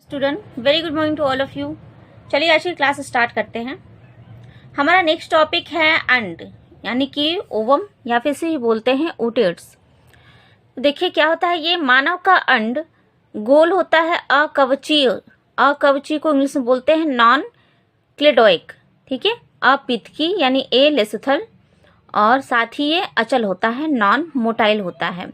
Student, very good morning to all of you. चलिए आज की क्लास स्टार्ट करते हैं। हमारा नेक्स्ट टॉपिक है अंड, यानी कि ओवम या फिर से बोलते हैं ओटेट्स। देखिए क्या होता है, ये मानव का अंड गोल होता है, अकवचीय। अकवचीय को इंग्लिश में बोलते हैं नॉन क्लेडोइक, ठीक है। अपित्तकी यानी ए लेसथल, और साथ ही ये अचल होता है, नॉन मोटाइल होता है,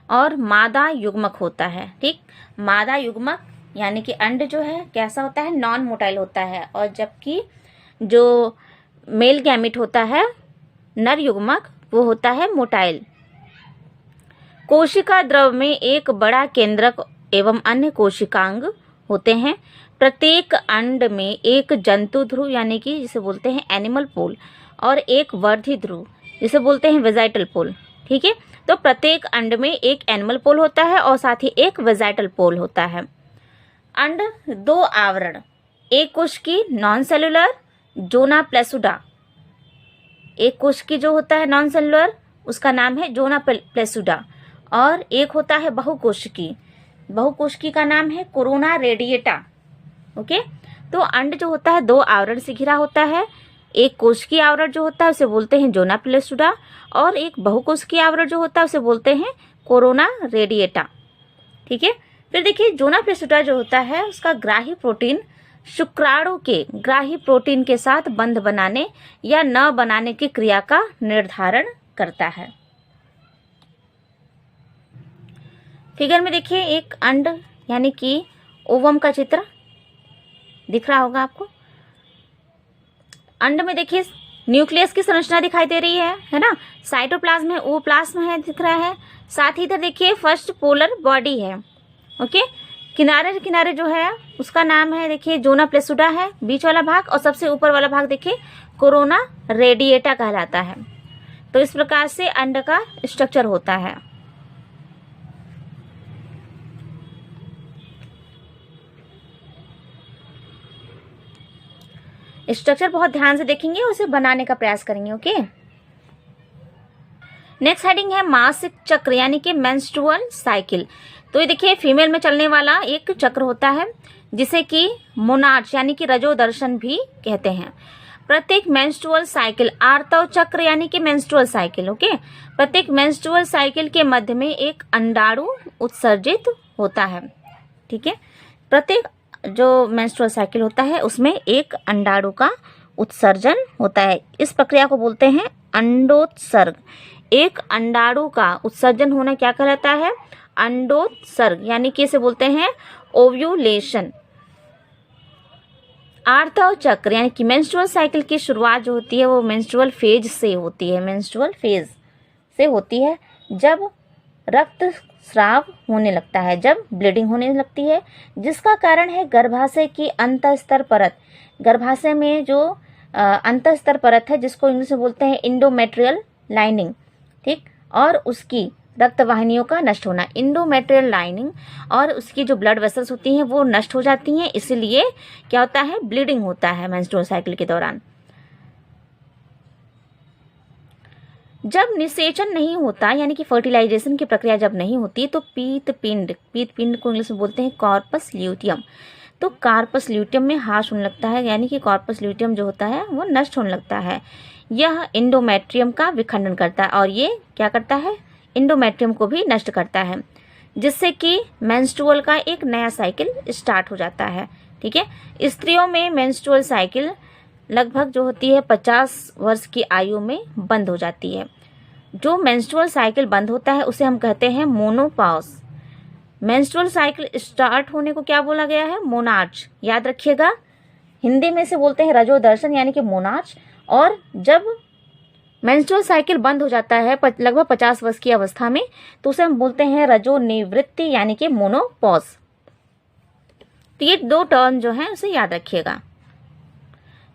और मादा युग्मक होता है, ठीक। मादा युग्मक यानी कि अंड जो है कैसा होता है, नॉन मोटाइल होता है, और जबकि जो मेल गैमिट होता है, नर युग्मक, वो होता है मोटाइल। कोशिका द्रव में एक बड़ा केंद्रक एवं अन्य कोशिकांग होते हैं। प्रत्येक अंड में एक जंतु ध्रुव यानी कि जिसे बोलते हैं एनिमल पोल, और एक वर्धी ध्रुव जिसे बोलते हैं वेजाइटल पोल, ठीक है। तो प्रत्येक अंड में एक एनिमल पोल होता है और साथ ही एक वेजाइटल पोल होता है। अंड दो आवरण, एक कोश की नॉन सेलुलर जोना प्लेसुडा, एक कोश की जो होता है नॉन सेलुलर उसका नाम है जोना प्लेसुडा, और एक होता है बहुकोशिकी, बहुकोशिकी का नाम है कोरोना रेडिएटा, ओके। तो अंड जो होता है दो आवरण से घिरा होता है, एक कोशिकीय आवरण जो होता है उसे बोलते हैं जोना प्लेसुडा, और एक बहुकोशिकीय आवरण जो होता है उसे बोलते हैं कोरोना रेडिएटा, ठीक है। फिर देखिए जोना प्लेसुडा जो होता है उसका ग्राही प्रोटीन शुक्राणु के ग्राही प्रोटीन के साथ बंध बनाने या न बनाने की क्रिया का निर्धारण करता है। फिगर में देखिए एक अंड यानी कि ओवम का चित्र दिख रहा होगा आपको। अंड में देखिए न्यूक्लियस की संरचना दिखाई दे रही है ना। साइटोप्लाज्म है, ओप्लाज्म है, दिख रहा है। साथ ही इधर देखिए फर्स्ट पोलर बॉडी है, ओके। किनारे किनारे जो है उसका नाम है देखिए जोना प्लेसुडा है, बीच वाला भाग, और सबसे ऊपर वाला भाग देखिए कोरोना रेडिएटा कहलाता है। तो इस प्रकार से अंड का स्ट्रक्चर होता है। स्ट्रक्चर बहुत ध्यान से देखेंगे, उसे बनाने का प्रयास करेंगे, ओके। नेक्स्ट हेडिंग है मासिक चक्र यानी कि मेंस्ट्रुअल साइकिल। तो ये देखिए फीमेल में चलने वाला एक चक्र होता है जिसे कि मोनार्च यानी कि रजोदर्शन भी कहते हैं। प्रत्येक मेंस्ट्रुअल साइकिल आर्तव चक्र यानी कि मेंस्ट्रुअल साइकिल, ओके। प्रत्येक मेंस्ट्रुअल साइकिल के मध्य में एक अंडाणु उत्सर्जित होता है, ठीक है। प्रत्येक जो मेंस्ट्रुअल साइकिल होता है उसमें एक अंडाणु का उत्सर्जन होता है। इस प्रक्रिया को बोलते हैं अंडोत्सर्ग। एक अंडाणु का उत्सर्जन होना क्या कहलाता है, अंडोत्सर्ग, यानी कि इसे बोलते हैं ओव्यूलेशन। आर्तव चक्र यानी कि मेंस्ट्रुअल साइकिल की शुरुआत जो होती है वो मेंस्ट्रुअल फेज से होती है, मेंस्ट्रुअल फेज से होती है जब रक्त स्राव होने लगता है, जब ब्लीडिंग होने लगती है, जिसका कारण है गर्भाशय की अंतःस्तर परत। गर्भाशय में जो अंतःस्तर परत है जिसको इंग्लिश में बोलते हैं इंडोमेट्रियल लाइनिंग, ठीक, और उसकी रक्त वाहिनियों का नष्ट होना, इंडोमेट्रियल लाइनिंग, और उसकी जो ब्लड वेसल्स होती हैं वो नष्ट हो जाती हैं, इसलिए क्या होता है, ब्लीडिंग होता है मेंस्ट्रुअल साइकिल के दौरान। जब निषेचन नहीं होता यानी कि फर्टिलाइजेशन की प्रक्रिया जब नहीं होती तो पीत पिंड को इंग्लिश में बोलते हैं कॉर्पस ल्यूटियम। तो कॉर्पस ल्यूटियम में ह्रास होने लगता है, यानी कि कॉर्पस ल्यूटियम जो होता है वो नष्ट होने लगता है। यह इंडोमेट्रियम का विखंडन करता है, और ये क्या करता है, इंडोमेट्रियम को भी नष्ट करता है, जिससे कि मेंस्ट्रुअल का एक नया साइकिल स्टार्ट हो जाता है, ठीक है। स्त्रियों में मेंस्ट्रुअल साइकिल लगभग जो होती है 50 वर्ष की आयु में बंद हो जाती है। जो मेंस्ट्रुअल साइकिल बंद होता है उसे हम कहते हैं मोनोपॉज। मेंस्ट्रुअल साइकिल स्टार्ट होने को क्या बोला गया है, मोनार्च, याद रखिएगा। हिंदी में से बोलते हैं रजोदर्शन यानी कि मोनार्च, और जब मेंस्ट्रुअल साइकिल बंद हो जाता है लगभग 50 वर्ष की अवस्था में तो उसे हम बोलते हैं रजोनिवृत्ति यानी कि मोनोपॉज। तो ये दो टर्म जो है उसे याद रखिएगा।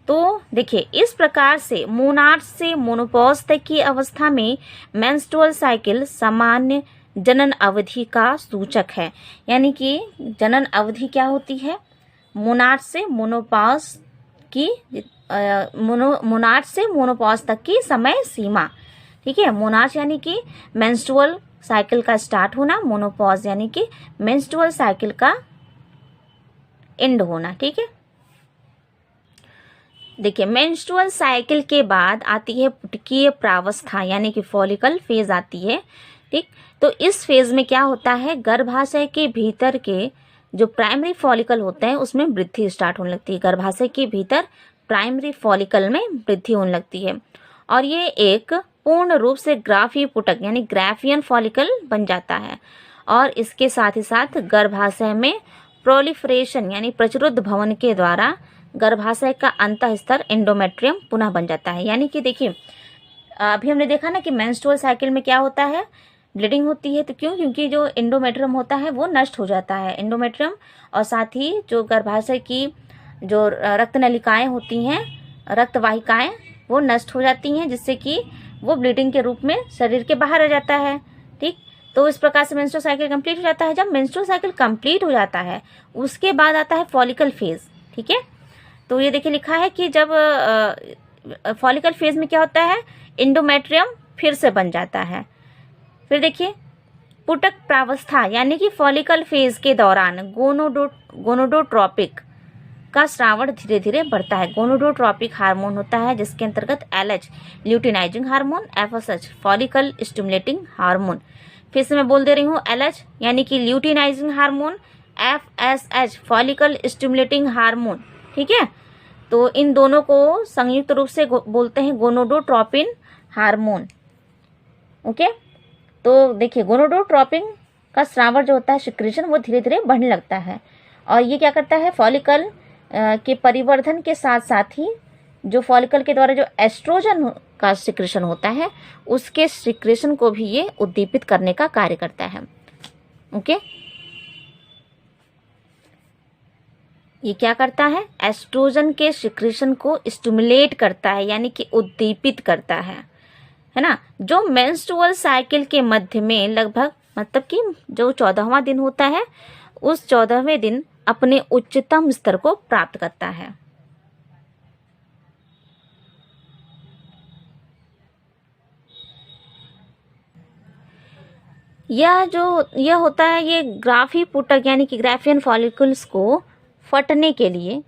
तो देखिए इस प्रकार से मोनार्च से मोनोपॉज तक की अवस्था में मेंस्ट्रुअल साइकिल सामान्य जनन अवधि का सूचक है। यानी कि जनन अवधि क्या होती है, मोनार्च से मोनोपॉज की मोनार्च से मोनोपॉज तक की समय सीमा, ठीक है। मोनार्च यानी कि मेंस्ट्रुअल साइकिल का स्टार्ट होना, मोनोपॉज यानी कि मेंस्ट्रुअल साइकिल का एंड होना। ठीक है, देखिए मेंस्ट्रुअल साइकिल के बाद आती है पुटकीय प्रावस्था यानी कि फॉलिकल फेज आती है। ठीक, तो इस फेज में क्या होता है, गर्भाशय के भीतर के जो प्राइमरी फॉलिकल होते हैं उसमें वृद्धि स्टार्ट होने लगती है। गर्भाशय के भीतर प्राइमरी फॉलिकल में वृद्धि होने लगती है और ये एक पूर्ण रूप से ग्राफी पुटक यानी ग्राफियन फॉलिकल बन जाता है। और इसके साथ ही साथ गर्भाशय में प्रोलिफरेशन यानी प्रचुरुद्ध भवन के द्वारा गर्भाशय का अंतः स्तर एंडोमेट्रियम पुनः बन जाता है। यानी कि देखिए अभी हमने देखा ना कि मेंस्ट्रुअल साइकिल में क्या होता है, ब्लीडिंग होती है। तो क्यों, क्योंकि जो एंडोमेट्रियम होता है वो नष्ट हो जाता है, एंडोमेट्रियम, और साथ ही जो गर्भाशय की जो रक्त नलिकाएं होती हैं, रक्त वाहिकाएं, वो नष्ट हो जाती हैं, जिससे कि वो ब्लीडिंग के रूप में शरीर के बाहर आ जाता है। ठीक, तो इस प्रकार से मेंस्ट्रुअल साइकिल कंप्लीट हो जाता है। जब मेंस्ट्रुअल साइकिल कंप्लीट हो जाता है उसके बाद आता है फॉलिकल फेज। ठीक है, तो ये देखिए लिखा है कि जब फॉलिकल फेज में क्या होता है, एंडोमेट्रियम फिर से बन जाता है। फिर देखिए पुटक प्रावस्था यानी कि फॉलिकल फेज के दौरान गोनोडोट्रोपिक का स्रावण धीरे धीरे बढ़ता है। गोनोडोट्रोपिक हार्मोन होता है जिसके अंतर्गत LH luteinizing hormone, FSH follicle stimulating hormone, फिर से मैं बोल दे रही हूँ, LH यानी कि luteinizing hormone, FSH follicle stimulating hormone. ठीक है, तो इन दोनों को संयुक्त रूप से बोलते हैं गोनोडोट्रोपिन हार्मोन। ओके, तो देखिए गोनोडोट्रोपिन का स्रावर जो होता है, सिक्रीशन, वो धीरे धीरे बढ़ने लगता है और ये क्या करता है, फॉलिकल के परिवर्धन के साथ साथ ही जो फॉलिकल के द्वारा जो एस्ट्रोजन का सिक्रीशन होता है उसके सिक्रीशन को भी ये उद्दीपित करने का कार्य करता है। ओके, ये क्या करता है, एस्ट्रोजन के सिक्रीशन को स्टिमुलेट करता है यानी कि उद्दीपित करता है ना। जो मेंस्ट्रुअल साइकिल के मध्य में लगभग मतलब कि जो 14वां दिन होता है उस 14वें दिन अपने उच्चतम स्तर को प्राप्त करता है। यह होता है, ये ग्राफी पुटक यानी कि ग्राफियन फॉलिकल्स को फटने के लिए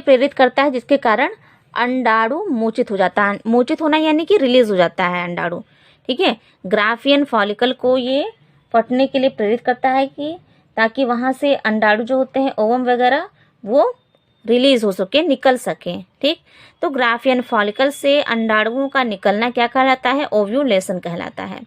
प्रेरित करता है, जिसके कारण अंडाणु मोचित हो जाता है। मोचित होना यानी कि रिलीज हो जाता है अंडाणु। ठीक है, ग्राफियन फॉलिकल को ये फटने के लिए प्रेरित करता है कि ताकि वहां से अंडाणु जो होते हैं, ओवम वगैरह, वो रिलीज हो सके, निकल सके। ठीक, तो ग्राफियन फॉलिकल से अंडाणुओं का निकलना क्या कहलाता है, ओव्यूलेशन कहलाता है।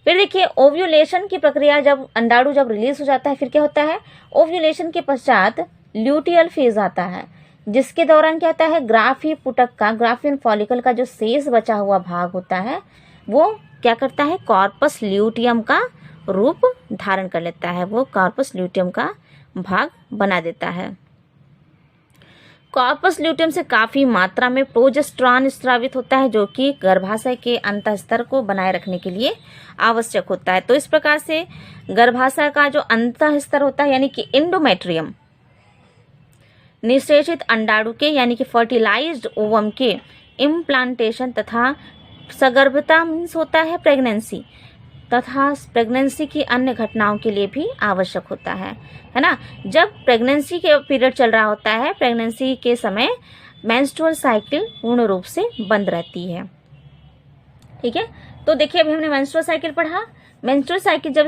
फिर देखिए ओव्यूलेशन की प्रक्रिया, जब अंडाणु जब रिलीज हो जाता है फिर क्या होता है, ओव्यूलेशन के पश्चात ल्यूटियल फेज आता है, जिसके दौरान क्या होता है, ग्राफी पुटक का, ग्राफियन फॉलिकल का जो शेष बचा हुआ भाग होता है वो क्या करता है, कॉर्पस ल्यूटियम का रूप धारण कर लेता है, वो कॉर्पस ल्यूटियम का भाग बना देता है। कॉर्पस ल्यूटियम से काफी मात्रा में प्रोजेस्टेरॉन स्रावित होता है जो कि गर्भाशय के अंतःस्तर को बनाए रखने के लिए आवश्यक होता है। तो इस प्रकार से गर्भाशय का जो अंतःस्तर होता है यानी कि एंडोमेट्रियम, निषेचित अंडाणु के यानी कि फर्टिलाइज्ड ओवम के इम्प्लांटेशन तथा सगर्भता मीन्स होता है प्रेगनेंसी, तथा प्रेगनेंसी की अन्य घटनाओं के लिए भी आवश्यक होता है ना। जब प्रेगनेंसी के पीरियड चल रहा होता है, प्रेगनेंसी के समय मेंस्ट्रुअल साइकिल पूर्ण रूप से बंद रहती है। ठीक है, तो देखिए अभी हमने मेंस्ट्रुअल साइकिल पढ़ा। मेंस्ट्रुअल साइकिल जब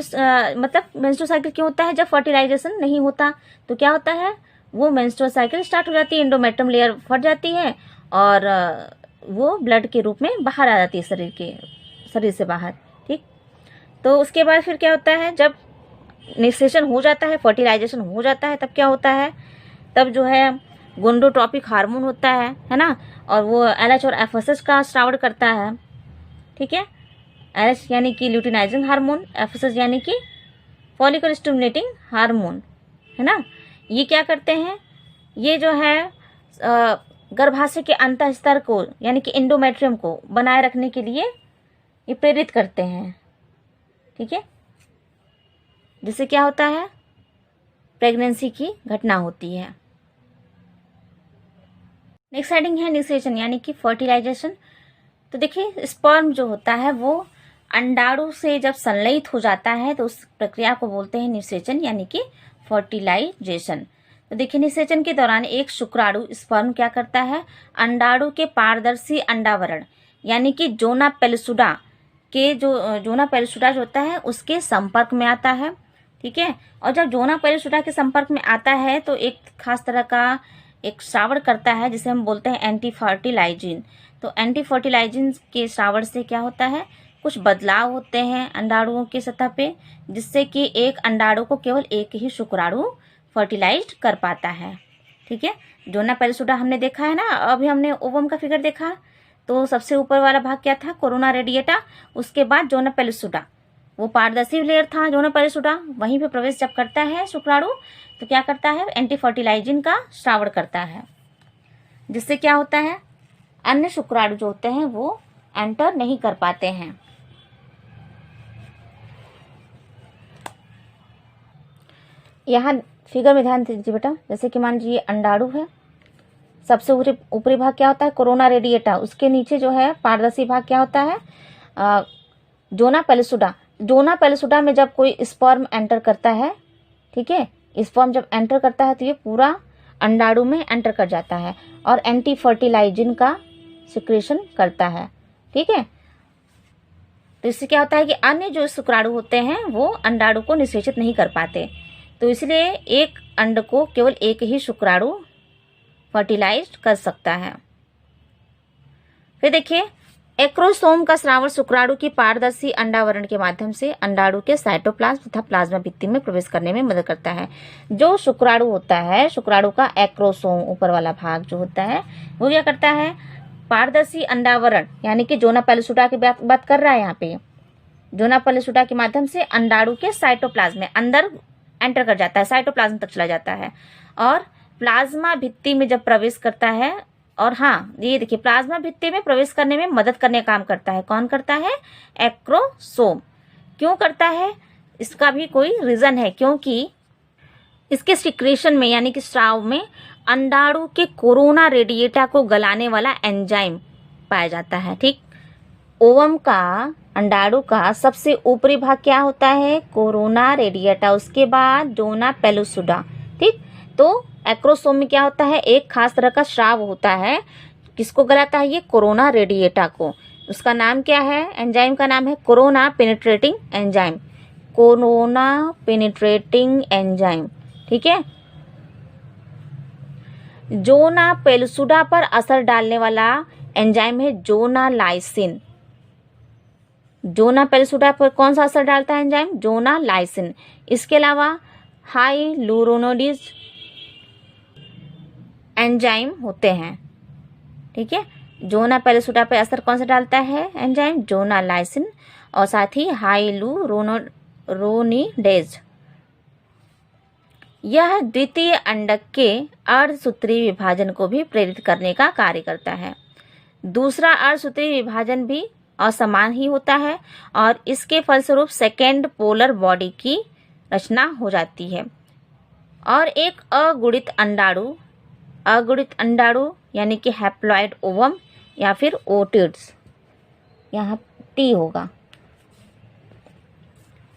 मतलब मेंस्ट्रुअल साइकिल क्यों होता है, जब फर्टिलाइजेशन नहीं होता तो क्या होता है, वो मेंस्ट्रुअल साइकिल स्टार्ट हो जाती है, एंडोमेट्रियम लेयर फट जाती है और वो ब्लड के रूप में बाहर आ जाती है शरीर से बाहर। ठीक, तो उसके बाद फिर क्या होता है, जब निषेचन हो जाता है, फर्टिलाइजेशन हो जाता है, तब क्या होता है, तब जो है गोनोडोट्रोपिक हार्मोन होता है ना, और वो LH और FSH का स्रावण करता है। ठीक है, LH यानी कि ल्यूटिनाइजिंग हार्मोन, FSH यानी कि फॉलिकल स्टिमुलेटिंग हार्मोन, है ना। ये क्या करते हैं, ये जो है गर्भाशय के अंतःस्तर को यानी कि एंडोमेट्रियम को बनाए रखने के लिए ये प्रेरित करते हैं। ठीक है, जिससे क्या होता है, प्रेगनेंसी की घटना होती है। नेक्स्ट हेडिंग है निषेचन यानी कि फर्टिलाइजेशन। तो देखिए स्पर्म जो होता है वो अंडाणु से जब संलयित हो जाता है तो उस प्रक्रिया को बोलते हैं निषेचन यानी कि फर्टिलाइजेशन। तो देखिए, निषेचन के दौरान एक शुक्राणु स्पर्म क्या करता है, अंडाणु के पारदर्शी अंडावरण यानी कि जोना पेलुसिडा के जोना पेलुसिडा जो होता है उसके संपर्क में आता है। ठीक है, और जब जोना पेलुसिडा के संपर्क में आता है तो एक खास तरह का एक श्रावण करता है जिसे हम बोलते हैं एंटी फर्टिलाइजिन। तो एंटी फर्टिलाइजिन के श्रावण से क्या होता है, कुछ बदलाव होते हैं अंडाणुओं की सतह पे, जिससे कि एक अंडाणु को केवल एक ही शुक्राणु फर्टिलाइज कर पाता है। ठीक है, जोना पेलुसिडा हमने देखा है ना, अभी हमने ओवम का फिगर देखा। तो सबसे ऊपर वाला भाग क्या था, कोरोना रेडिएटा, उसके बाद जोना पेलुसिडा, वो पारदर्शी लेयर था जोना पेलुसिडा, वहीं पे प्रवेश जब करता है शुक्राणु तो क्या करता है, एंटी फर्टिलाइजिन का श्रावण करता है, जिससे क्या होता है, अन्य शुक्राणु जो होते हैं वो एंटर नहीं कर पाते हैं। यहाँ फिगर में ध्यान दीजिए बेटा, जैसे कि मान लीजिए ये अंडाणु है, सबसे ऊपरी भाग क्या होता है, कोरोना रेडिएटा, उसके नीचे जो है पारदर्शी भाग क्या होता है, जोना पेलुसिडा। जोना पेलुसिडा में जब कोई स्पर्म एंटर करता है, ठीक है, स्पर्म जब एंटर करता है तो ये पूरा अंडाणु में एंटर कर जाता है और एंटी फर्टिलाइजिन का सिक्रेशन करता है। ठीक है, तो इससे क्या होता है कि अन्य जो शुक्राणु होते हैं वो अंडाणु को निषेचित नहीं कर पाते, तो इसलिए एक अंड को केवल एक ही शुक्राणु फर्टिलाइज कर सकता है। फिर देखिए, एक्रोसोम का स्रावण शुक्राणु की पारदर्शी अंडावरण के माध्यम से अंडाणु के साइटोप्लाज्म तथा प्लाज्मा भित्ति में प्रवेश करने में मदद करता है। जो शुक्राणु होता है, शुक्राणु का एक्रोसोम ऊपर वाला भाग जो होता है वो क्या करता है, पारदर्शी अंडावरण यानी कि जोना पेलुसिडा की बात कर रहा है यहाँ पे, जोना पेलुसिडा के माध्यम से अंडाणु के साइटोप्लाज्म में अंदर एंटर कर जाता है, साइटोप्लाज्म तक चला जाता है और प्लाज्मा भित्ति में जब प्रवेश करता है, और हाँ ये देखिए प्लाज्मा भित्ति में प्रवेश करने में मदद करने का काम करता है, कौन करता है, एक्रोसोम। क्यों करता है, इसका भी कोई रीजन है, क्योंकि इसके सिक्रेशन में यानी कि स्राव में अंडाणु के कोरोना रेडिएटा को गलाने वाला एंजाइम पाया जाता है। ठीक, ओवम का, अंडाणु का सबसे ऊपरी भाग क्या होता है, कोरोना रेडिएटा, उसके बाद जोना पेलुसिडा। ठीक, तो एक्रोसोम में क्या होता है, एक खास तरह का श्राव होता है, किसको गलाता है, ये कोरोना रेडिएटा को। उसका नाम क्या है, एंजाइम का नाम है corona penetrating enzyme, corona penetrating enzyme. ठीक है, जोना पेलुसिडा पर असर डालने वाला एंजाइम है जोना लाइसिन। जोना पेलुसिडा पर कौन सा असर डालता है एंजाइम, जोना लाइसिन। इसके अलावा हाइलुरोनिडेज एंजाइम होते हैं। ठीक है, जोना पेलुसिडा पे असर कौन सा डालता है एंजाइम, जोना लाइसिन, और साथ ही हाइलुरोनिडेज। यह द्वितीय अंडक के अर्धसूत्री विभाजन को भी प्रेरित करने का कार्य करता है। दूसरा अर्धसूत्री विभाजन भी असमान ही होता है और इसके फलस्वरूप सेकेंड पोलर बॉडी की रचना हो जाती है और एक अगुणित अंडाणु यानी कि हैप्लॉइड ओवम या फिर ओटिड्स, यहाँ टी होगा,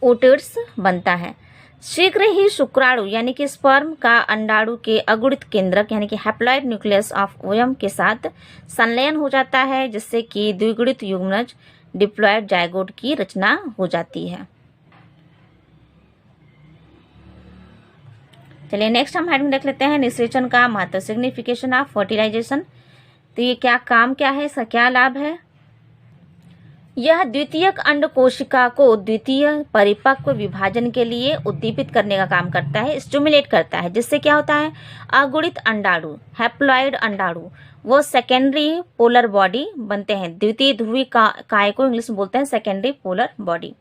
ओटिड्स बनता है। शीघ्र ही शुक्राणु यानी कि स्पर्म का अंडाणु के अगुणित केंद्रक यानी कि हैप्लॉइड न्यूक्लियस ऑफ ओवम के साथ संलयन हो जाता है, जिससे कि द्विगुणित युग्मनज डिप्लॉयड जायगोट की रचना हो जाती है। चलिए नेक्स्ट हम हेड में देख लेते हैं निषेचन का महत्व, सिग्निफिकेशन ऑफ फर्टिलाइजेशन। तो ये क्या काम क्या है, इसका क्या लाभ है, यह द्वितीयक अंड कोशिका को द्वितीय परिपक्व विभाजन के लिए उद्दीपित करने का काम करता है, स्टिमुलेट करता है, जिससे क्या होता है, अगुणित अंडाणु हैप्लॉइड अंडाणु वो सेकेंडरी पोलर बॉडी बनते हैं। द्वितीय ध्रुवी काय को इंग्लिश में बोलते हैं सेकेंडरी पोलर बॉडी।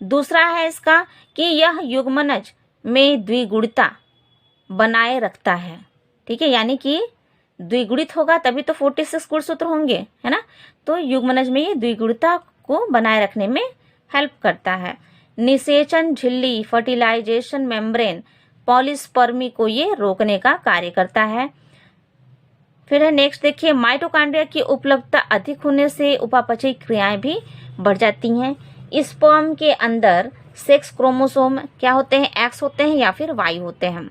दूसरा है इसका कि यह युग्मनज में द्विगुणिता बनाए रखता है। ठीक है, यानी कि द्विगुणित होगा तभी तो 46 गुणसूत्र होंगे, है ना, तो युग्मनज में ये द्विगुणिता को बनाए रखने में हेल्प करता है। निषेचन झिल्ली फर्टिलाइजेशन मेम्ब्रेन पॉलीस्पर्मी को ये रोकने का कार्य करता है। फिर है नेक्स्ट देखिए, माइटोकॉन्ड्रिया की उपलब्धता अधिक होने से उपापचयी क्रियाएं भी बढ़ जाती हैं। स्पर्म के अंदर सेक्स क्रोमोसोम क्या होते हैं, एक्स होते हैं या फिर वाई होते हैं।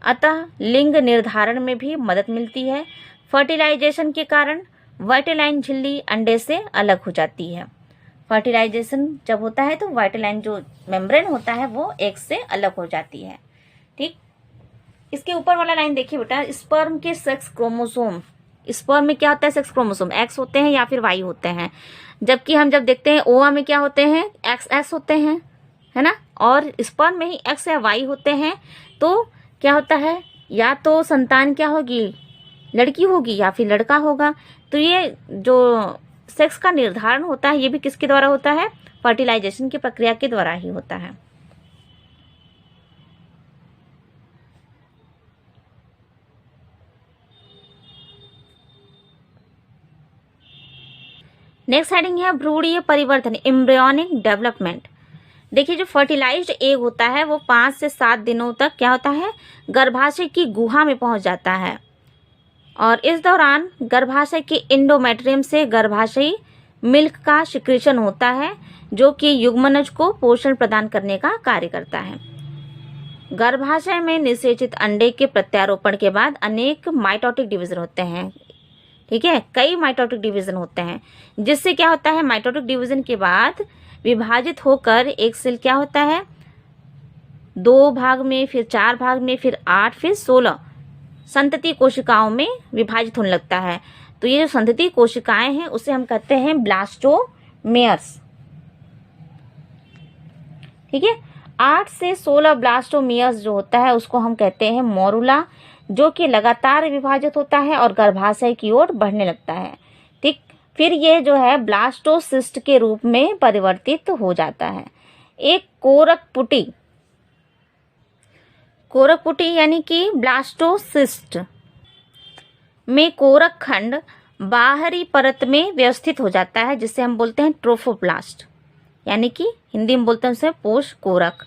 अतः लिंग निर्धारण में भी मदद मिलती है। फर्टिलाइजेशन के कारण वाइटेलाइन झिल्ली अंडे से अलग हो जाती है। फर्टिलाइजेशन जब होता है तो वाइटेलाइन जो मेम्ब्रेन होता है वो एग से अलग हो जाती है। ठीक, इसके ऊपर वाला लाइन देखिए बेटा, स्पर्म के सेक्स क्रोमोसोम, स्पर्म में क्या होता है, सेक्स क्रोमोसोम एक्स होते हैं या फिर वाई होते हैं, जबकि हम जब देखते हैं ओवा में क्या होते हैं, एक्स एस होते हैं, है ना, और स्पर्म में ही एक्स या वाई होते हैं। तो क्या होता है, या तो संतान क्या होगी, लड़की होगी या फिर लड़का होगा। तो ये जो सेक्स का निर्धारण होता है ये भी किसके द्वारा होता है, फर्टिलाइजेशन की प्रक्रिया के द्वारा ही होता है। नेक्स्ट हेडिंग है भ्रूणीय परिवर्तन, एम्ब्रियोनिक डेवलपमेंट। देखिए जो फर्टिलाइज्ड एग होता है वो 5 से 7 दिनों तक क्या होता है, गर्भाशय की गुहा में पहुंच जाता है, और इस दौरान गर्भाशय के एंडोमेट्रियम से गर्भाशयी मिल्क का सिक्रीशन होता है जो कि युग्मनज को पोषण प्रदान करने का कार्य करता है। गर्भाशय में निषेचित अंडे के प्रत्यारोपण के बाद अनेक माइटोटिक डिवीजन होते हैं। ठीक है, कई माइटोटिक डिवीजन होते हैं, जिससे क्या होता है, माइटोटिक डिवीजन के बाद विभाजित होकर एक सेल क्या होता है, 2 भाग में, फिर 4 भाग में, फिर 8, फिर 16 संतति कोशिकाओं में विभाजित होने लगता है। तो ये जो संतति कोशिकाएं हैं उसे हम कहते हैं ब्लास्टोमेयर्स। ठीक है, 8 से 16 ब्लास्टोमेयर्स जो होता है उसको हम कहते हैं मोरुला, जो कि लगातार विभाजित होता है और गर्भाशय की ओर बढ़ने लगता है। ठीक, फिर ये जो है ब्लास्टोसिस्ट के रूप में परिवर्तित हो जाता है। एक कोरक पुटी यानी कि ब्लास्टोसिस्ट में कोरक खंड बाहरी परत में व्यवस्थित हो जाता है, जिसे हम बोलते हैं ट्रोफोप्लास्ट, यानी कि हिंदी में बोलते हैं उसे पोष कोरक।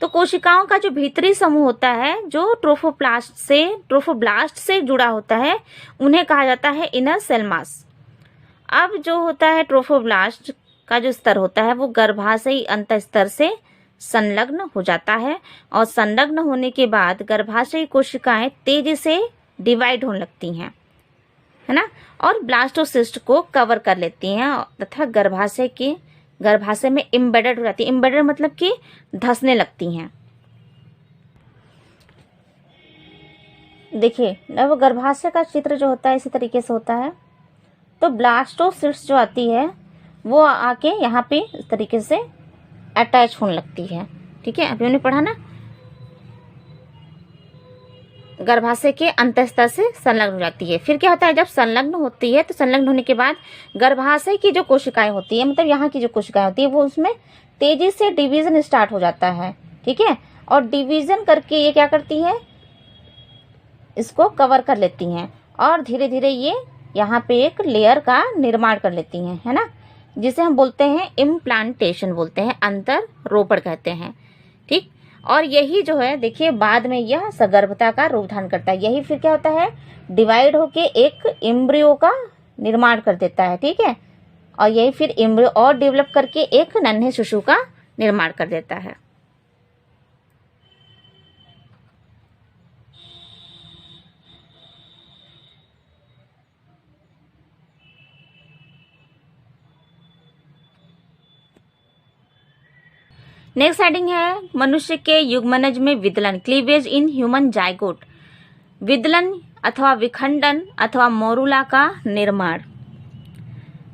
तो कोशिकाओं का जो भीतरी समूह होता है जो ट्रोफोब्लास्ट से जुड़ा होता है उन्हें कहा जाता है इनर सेल मास। अब जो होता है ट्रोफोब्लास्ट का जो स्तर होता है वो गर्भाशयी अंत स्तर से संलग्न हो जाता है, और संलग्न होने के बाद गर्भाशयी कोशिकाएं तेजी से डिवाइड होने लगती हैं, है ना, और ब्लास्टोसिस्ट को कवर कर लेती हैं तथा गर्भाशय में एम्बेडेड हो जाती है। एम्बेडेड मतलब कि धंसने लगती हैं। देखिए अब गर्भाशय का चित्र जो होता है इसी तरीके से होता है। तो ब्लास्टोसिस्ट जो आती है वो आके यहाँ पे इस तरीके से अटैच होने लगती है। ठीक है, अभी हमने पढ़ा ना, गर्भाशय के अंतस्तर से संलग्न हो जाती है। फिर क्या होता है, जब संलग्न होती है तो संलग्न होने के बाद गर्भाशय की जो कोशिकाएं होती है, मतलब यहाँ की जो कोशिकाएं होती है वो उसमें तेजी से डिवीजन स्टार्ट हो जाता है। ठीक है, और डिवीजन करके ये क्या करती है, इसको कवर कर लेती हैं और धीरे धीरे ये यहाँ पे एक लेयर का निर्माण कर लेती हैं, है ना, जिसे हम बोलते हैं इम्प्लांटेशन बोलते हैं, अंतर रोपण कहते हैं। ठीक, और यही जो है देखिए बाद में यह सगर्भता का रूप धारण करता है। यही फिर क्या होता है, डिवाइड होके एक एम्ब्रियो का निर्माण कर देता है। ठीक है, और यही फिर एम्ब्रियो और डेवलप करके एक नन्हे शिशु का निर्माण कर देता है। नेक्स्ट हेडिंग है मनुष्य के युग्मनज में विदलन, क्लीवेज इन ह्यूमन जाइगोट, विदलन अथवा विखंडन अथवा मोरुला का निर्माण।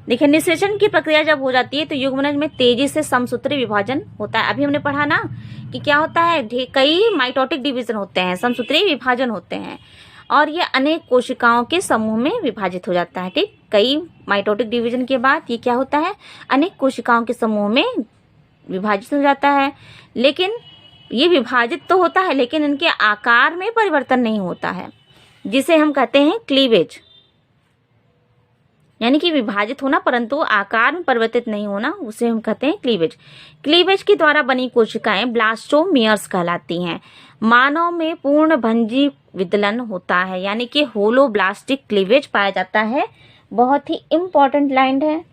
देखिए निषेचन की प्रक्रिया जब हो जाती है तो युग्मनज में तेजी से समसूत्री विभाजन होता है। अभी हमने पढ़ा ना कि क्या होता है, कई माइटोटिक डिवीजन होते हैं, समसूत्री विभाजन होते हैं, और ये अनेक कोशिकाओं के समूह में विभाजित हो जाता है। ठीक, कई माइटोटिक डिवीजन के बाद ये क्या होता है, अनेक कोशिकाओं के समूह में विभाजित हो जाता है। लेकिन ये विभाजित तो होता है लेकिन इनके आकार में परिवर्तन नहीं होता है, जिसे हम कहते हैं क्लीवेज, यानी कि विभाजित होना परंतु आकार में परिवर्तित नहीं होना, उसे हम कहते हैं क्लीवेज। क्लीवेज के द्वारा बनी कोशिकाएं ब्लास्टोमियर्स कहलाती हैं। मानव में पूर्ण भंजी विदलन होता है, यानी कि होलोब्लास्टिक क्लीवेज पाया जाता है। बहुत ही इंपॉर्टेंट लाइन है,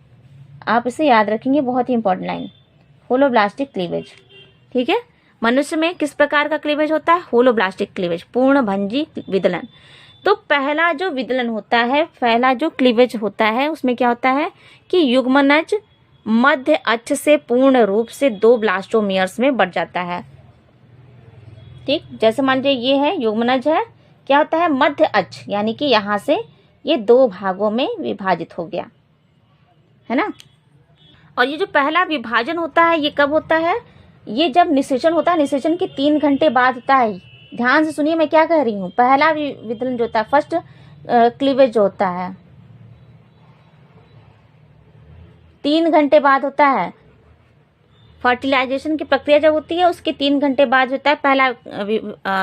आप इसे याद रखेंगे, बहुत ही इंपॉर्टेंट लाइन, होलोब्लास्टिक क्लीवेज। ठीक है। मनुष्य में किस प्रकार का क्लीवेज होता है? होलोब्लास्टिक क्लीवेज, पूर्णभंजी विदलन। तो पहला जो विदलन होता है, पहला जो क्लीवेज होता है, उसमें क्या होता है कि युग्मनज मध्य अक्ष से पूर्ण रूप से 2 ब्लास्टोमियर्स में बढ़ जाता है। ठीक, जैसे मान लीजिए ये है युग्मनज है, क्या होता है मध्य अक्ष, यानी कि यहाँ से ये 2 भागों में विभाजित हो गया, है ना। और ये जो पहला विभाजन होता है ये कब होता है? ये जब निषेचन होता है, निषेचन के 3 घंटे बाद होता है। ध्यान से सुनिए मैं क्या कह रही हूँ। पहला विदलन जो होता है, फर्स्ट क्लीवेज जो होता है, 3 घंटे बाद होता है। फर्टिलाइजेशन की प्रक्रिया जब होती है उसके 3 घंटे बाद होता है पहला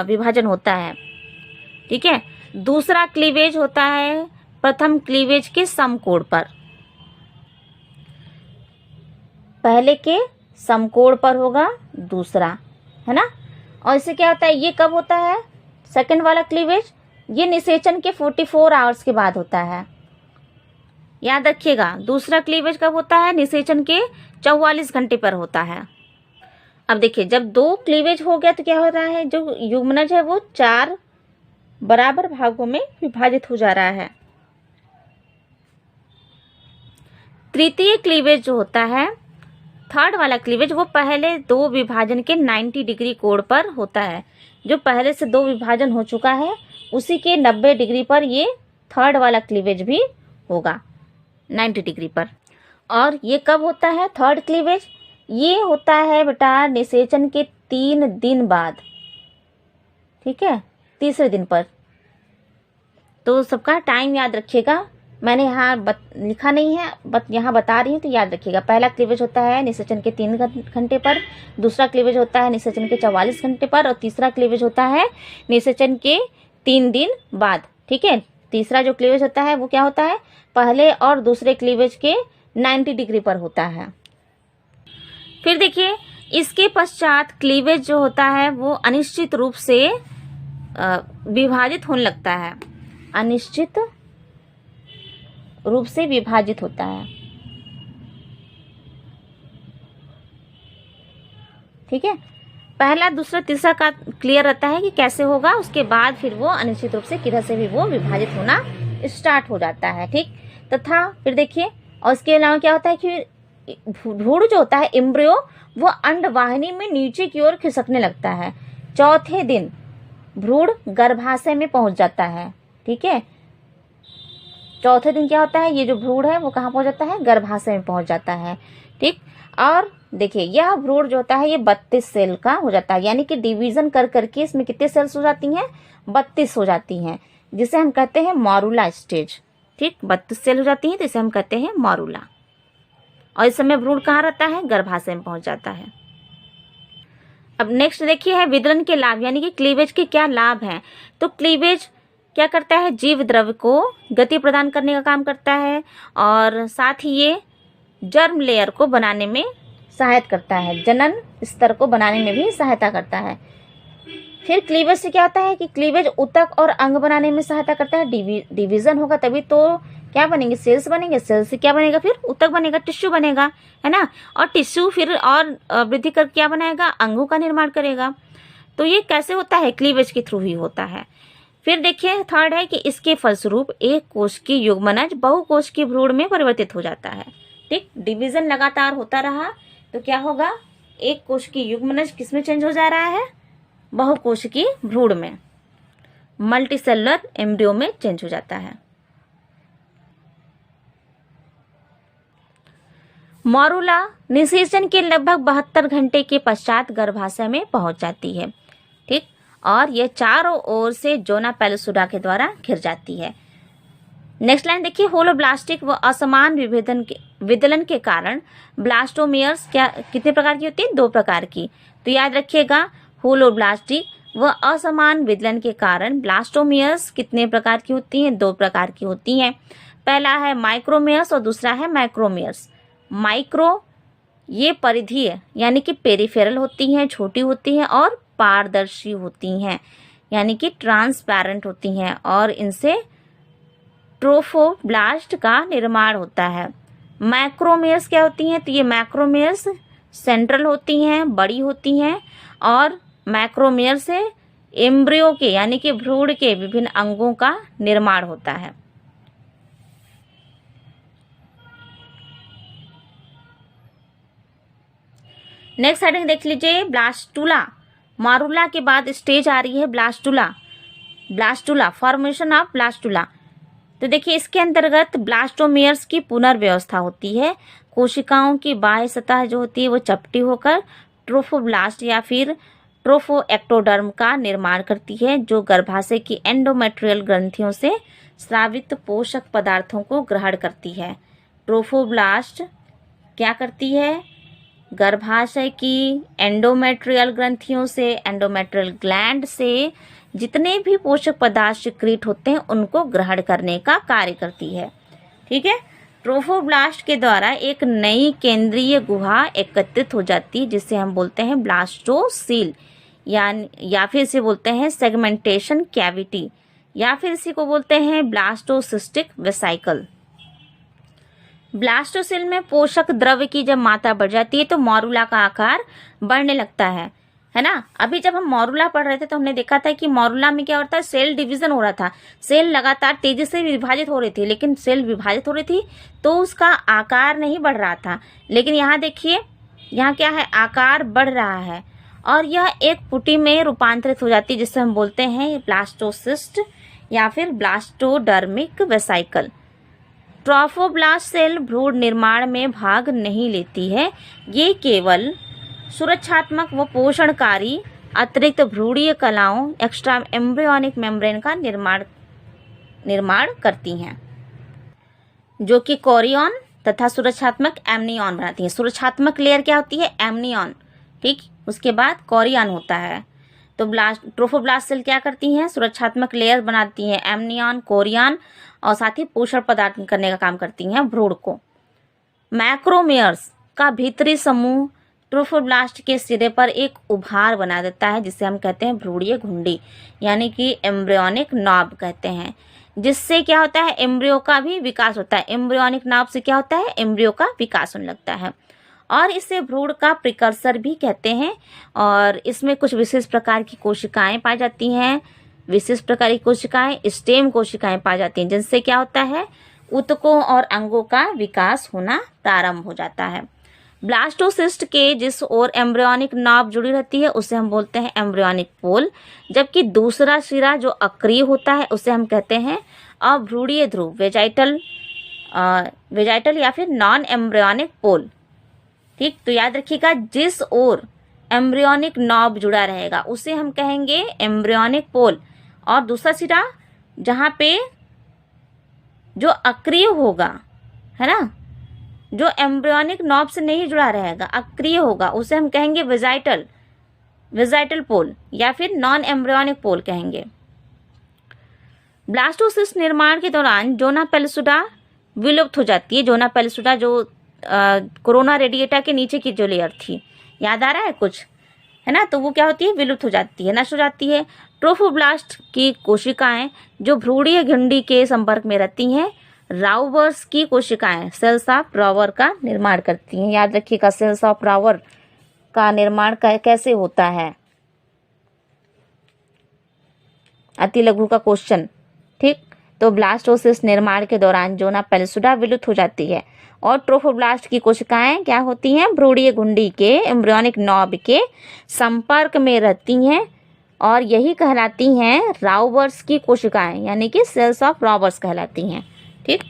विभाजन होता है, ठीक है। दूसरा क्लीवेज होता है प्रथम क्लीवेज के समकोण पर, पहले के समकोण पर होगा दूसरा, है ना। और इससे क्या होता है, ये कब होता है सेकंड वाला क्लीवेज? ये निषेचन के 44 आवर्स के बाद होता है। याद रखिएगा, दूसरा क्लीवेज कब होता है? निषेचन के 44 घंटे पर होता है। अब देखिए, जब 2 क्लीवेज हो गया तो क्या हो रहा है, जो युग्मनज है वो 4 बराबर भागों में विभाजित हो जा रहा है। तृतीय क्लीवेज जो होता है, थर्ड वाला क्लीवेज, वो पहले 2 विभाजन के 90 डिग्री कोण पर होता है। जो पहले से 2 विभाजन हो चुका है उसी के 90 डिग्री पर ये थर्ड वाला क्लीवेज भी होगा, 90 डिग्री पर। और ये कब होता है थर्ड क्लीवेज? ये होता है बेटा निषेचन के 3 दिन बाद, ठीक है, तीसरे दिन पर। तो सबका टाइम याद रखिएगा, मैंने यहाँ लिखा नहीं है, यहाँ बता रही हूँ तो याद रखिएगा। पहला क्लीवेज होता है निषेचन के 3 घंटे पर, दूसरा क्लीवेज होता है निषेचन के 44 घंटे पर, और तीसरा क्लीवेज होता है निषेचन के 3 दिन बाद, ठीक है। तीसरा जो क्लीवेज होता है वो क्या होता है, पहले और दूसरे क्लीवेज के 90 डिग्री पर होता है। फिर देखिए, इसके पश्चात क्लीवेज जो होता है वो अनिश्चित रूप से विभाजित होने लगता है, अनिश्चित रूप से विभाजित होता है, ठीक है। पहला दूसरा तीसरा का क्लियर रहता है कि कैसे होगा, उसके बाद फिर वो अनिश्चित रूप से किधर से भी वो विभाजित होना स्टार्ट हो जाता है, ठीक। तथा फिर देखिए, और इसके अलावा क्या होता है कि भ्रूण जो होता है एम्ब्रियो, वो अंडवाहिनी में नीचे की ओर खिसकने लगता है। चौथे दिन भ्रूण गर्भाशय में पहुंच जाता है, ठीक है। चौथे दिन क्या होता है, ये जो भ्रूण है वो कहाँ पहुंच जाता है, गर्भाशय में पहुंच जाता है, ठीक। और देखिए, यह भ्रूण जो होता है ये 32 सेल का हो जाता है, यानी कि डिवीजन कर करके इसमें कितने सेल्स हो जाती हैं, 32 हो जाती हैं, जिसे हम कहते हैं मॉरूला स्टेज, ठीक। 32 सेल हो जाती हैं तो इसे हम कहते हैं मॉरूला। और इस समय भ्रूण कहाँ रहता है, गर्भाशय में पहुंच जाता है। अब नेक्स्ट देखिए है विदलन के लाभ, यानी कि क्लीवेज के क्या लाभ हैं। तो क्लीवेज क्या करता है, जीव द्रव्य को गति प्रदान करने का काम करता है, और साथ ही ये जर्म लेयर को बनाने में सहायता करता है, जनन स्तर को बनाने में भी सहायता करता है। फिर क्लीवेज से क्या होता है कि क्लीवेज ऊतक और अंग बनाने में सहायता करता है। डिवीजन होगा तभी तो क्या बनेंगे, सेल्स बनेंगे, सेल्स से क्या बनेगा, फिर ऊतक बनेगा, टिश्यू बनेगा, है ना। और टिश्यू फिर और वृद्धि कर क्या बनाएगा, अंगों का निर्माण करेगा। तो ये कैसे होता है, क्लीवेज के थ्रू ही होता है। फिर देखिए थर्ड है कि इसके फलस्वरूप एक कोश की युग्मनज बहुकोश की भ्रूण में परिवर्तित हो जाता है, ठीक। डिवीजन लगातार होता रहा तो क्या होगा, एक कोश की युग्मनज किसमें चेंज हो जा रहा है, बहुकोश की भ्रूण में, मल्टीसेलुलर एम्ब्रियो में चेंज हो जाता है। मॉरूला निषेचन के लगभग 72 घंटे के पश्चात गर्भाशय में पहुंच जाती है, ठीक। और यह चारों ओर से जोना पेलुसुडा के द्वारा घिर जाती है। नेक्स्ट लाइन देखिए, होलोब्लास्टिक व असमान विदलन के कारण ब्लास्टोमियर्स क्या कितने प्रकार की होती है, 2 प्रकार की। तो याद रखिएगा, होलोब्लास्टिक व असमान विदलन के कारण ब्लास्टोमियर्स कितने प्रकार की होती हैं, 2 प्रकार की होती हैं। पहला है माइक्रोमियर्स और दूसरा है मैक्रोमियर्स। माइक्रो ये परिधीय यानी कि पेरिफेरल होती हैं, छोटी होती हैं और पारदर्शी होती हैं, यानी कि ट्रांसपेरेंट होती हैं, और इनसे ट्रोफोब्लास्ट का निर्माण होता है। मैक्रोमेयर्स क्या होती हैं, तो ये मैक्रोमेयर्स सेंट्रल होती हैं, बड़ी होती हैं, और मैक्रोमेयर से एम्ब्रियो के यानी कि भ्रूण के विभिन्न अंगों का निर्माण होता है। नेक्स्ट हेडिंग देख लीजिए, ब्लास्टुला। मारुला के बाद स्टेज आ रही है blastula. Blastula, formation of blastula. तो देखिए इसके अंतर्गत ब्लास्टोमेयर्स की पुनर्व्यवस्था होती है। कोशिकाओं की बाह्य सतह जो होती है वो चपटी होकर ट्रोफोब्लास्ट या फिर ट्रोफोएक्टोडर्म का निर्माण करती है, जो गर्भाशय की एंडोमेट्रियल ग्रंथियों से स्रावित पोषक पदार्थों को ग्रहण करती है। ट्रोफोब्लास्ट क्या करती है? गर्भाशय की एंडोमेट्रियल ग्रंथियों से, एंडोमेट्रियल ग्लैंड से जितने भी पोषक पदार्थ सिक्रीट होते हैं उनको ग्रहण करने का कार्य करती है। ठीक है। ट्रोफोब्लास्ट के द्वारा एक नई केंद्रीय गुहा एकत्रित हो जाती है, जिसे हम बोलते हैं ब्लास्टोसील, या फिर इसे बोलते हैं सेगमेंटेशन कैविटी, या फिर इसी को बोलते हैं ब्लास्टोसिस्टिक वेसाइकल। ब्लास्टोसिल में पोषक द्रव्य की जब मात्रा बढ़ जाती है तो मॉरुला का आकार बढ़ने लगता है ना। अभी जब हम मॉरुला पढ़ रहे थे तो हमने देखा था कि मॉरुला में क्या होता है, सेल डिवीजन हो रहा था, सेल लगातार तेजी से विभाजित हो रही थी, लेकिन सेल विभाजित हो रही थी तो उसका आकार नहीं बढ़ रहा था। लेकिन यहाँ देखिए, यहाँ क्या है, आकार बढ़ रहा है और यह एक पुटी में रूपांतरित हो जाती है, जिसे हम बोलते हैं ब्लास्टोसिस्ट या फिर ब्लास्टोडर्मिक वेसाइकल। ट्रोफोब्लास्ट सेल भ्रूण निर्माण में भाग नहीं लेती है, ये केवल सुरक्षात्मक व पोषणकारी अतिरिक्त भ्रूणीय कलाओं एक्स्ट्रा एम्ब्रियोनिक मेम्ब्रेन का निर्माण करती हैं, जो कि कोरियन तथा सुरक्षात्मक एमनियन बनाती हैं। सुरक्षात्मक लेयर क्या होती है? एमनियन। ठीक, उसके बाद कोरियन होता है। तो ट्रोफोब्लास्ट सेल क्या करती हैं? सुरक्षात्मक लेयर बनाती हैं, एमनियन, कोरियन, और साथ ही पोषण पदार्थ करने का काम करती हैं भ्रूण को। मैक्रोमेयर्स का भीतरी समूह ट्रोफोब्लास्ट के सिरे पर एक उभार बना देता है, जिसे हम कहते हैं भ्रूणीय घुंडी, यानी कि एम्ब्रियोनिक नॉब कहते हैं, जिससे क्या होता है, एम्ब्रियो का भी विकास होता है। एम्ब्रियोनिक नॉब से क्या होता है, एम्ब्रियो का विकास होने लगता है, और इसे भ्रूण का प्रिकर्सर भी कहते हैं। और इसमें कुछ विशेष प्रकार की कोशिकाएं पाई जाती हैं, विशेष प्रकार की कोशिकाएं स्टेम कोशिकाएं पाई जाती हैं, जिनसे क्या होता है, ऊतकों और अंगों का विकास होना प्रारंभ हो जाता है। ब्लास्टोसिस्ट के जिस ओर एम्ब्रियोनिक नॉब जुड़ी रहती है उसे हम बोलते हैं एम्ब्रियोनिक पोल, जबकि दूसरा सिरा जो अक्रिय होता है उसे हम कहते हैं अभ्रूणीय ध्रुव, वेजाइटल या फिर नॉन एम्ब्रियोनिक पोल। ठीक, तो याद रखिएगा, जिस ओर एम्ब्रियोनिक नॉब जुड़ा रहेगा उसे हम कहेंगे एम्ब्रियोनिक पोल, और दूसरा सिरा जहाँ पे जो अक्रिय होगा, है ना, जो एम्ब्रियोनिक नॉब से नहीं जुड़ा रहेगा, अक्रिय होगा, उसे हम कहेंगे वेजाइटल पोल या फिर नॉन एम्ब्रियोनिक पोल कहेंगे। ब्लास्टोसिस्ट निर्माण के दौरान जोना पेलसुडा विलुप्त हो जाती है। जोना पेलसुडा जो कोरोना रेडिएटा के नीचे की जो लेयर थी, याद आ रहा है कुछ, है ना, तो वो क्या होती है, विलुप्त हो जाती है, नष्ट हो जाती है। ट्रोफोब्लास्ट की कोशिकाएं जो भ्रूणीय घुंडी के संपर्क में रहती हैं, राउबर्स की कोशिकाएं सेल्स ऑफ रावर का निर्माण करती हैं। याद रखिएगा, सेल्स ऑफ रावर का निर्माण कैसे होता है, अति लघु का क्वेश्चन। ठीक, तो ब्लास्टोसिस्ट निर्माण के दौरान जोना पेलसुडा विलुप्त हो जाती है और ट्रोफोब्लास्ट की कोशिकाएं क्या होती हैं, भ्रूणीय घुंडी के एम्ब्रियोनिक नॉब के संपर्क में रहती हैं, और यही कहलाती हैं राउबर्स की कोशिकाएं, यानी कि सेल्स ऑफ राउबर्स कहलाती हैं। ठीक,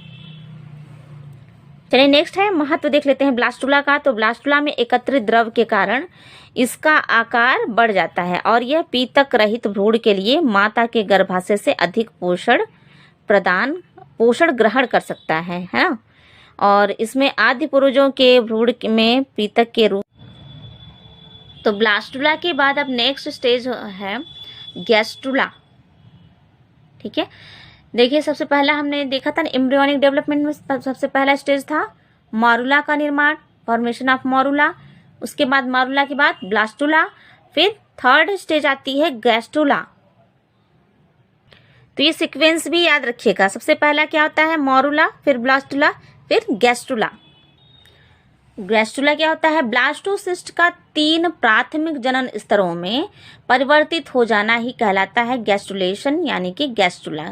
चलिए नेक्स्ट है, महत्व देख लेते हैं ब्लास्टुला का। तो ब्लास्टुला में एकत्रित द्रव के कारण इसका आकार बढ़ जाता है और यह पीतक रहित भ्रूण के लिए माता के गर्भाशय से अधिक पोषण ग्रहण कर सकता है ना। और इसमें आदि पूर्वजों के भ्रूण में पीतक के रूप। तो ब्लास्टुला के बाद अब नेक्स्ट स्टेज है गैस्ट्रुला। ठीक है, देखिए सबसे पहला हमने देखा था एम्ब्रियोनिक डेवलपमेंट में सबसे पहला स्टेज था मॉरुला का निर्माण, फॉर्मेशन ऑफ मॉरुला। उसके बाद मॉरुला के बाद ब्लास्टुला, फिर थर्ड स्टेज आती है गैस्ट्रुला। तो ये सीक्वेंस भी याद रखिएगा, सबसे पहला क्या होता है मॉरुला, फिर ब्लास्टुला, फिर गैस्ट्रुला। गैस्ट्रुला क्या होता है? ब्लास्टोसिस्ट का 3 प्राथमिक जनन स्तरों में परिवर्तित हो जाना ही कहलाता है गैस्ट्रुलेशन यानी कि गैस्ट्रुला।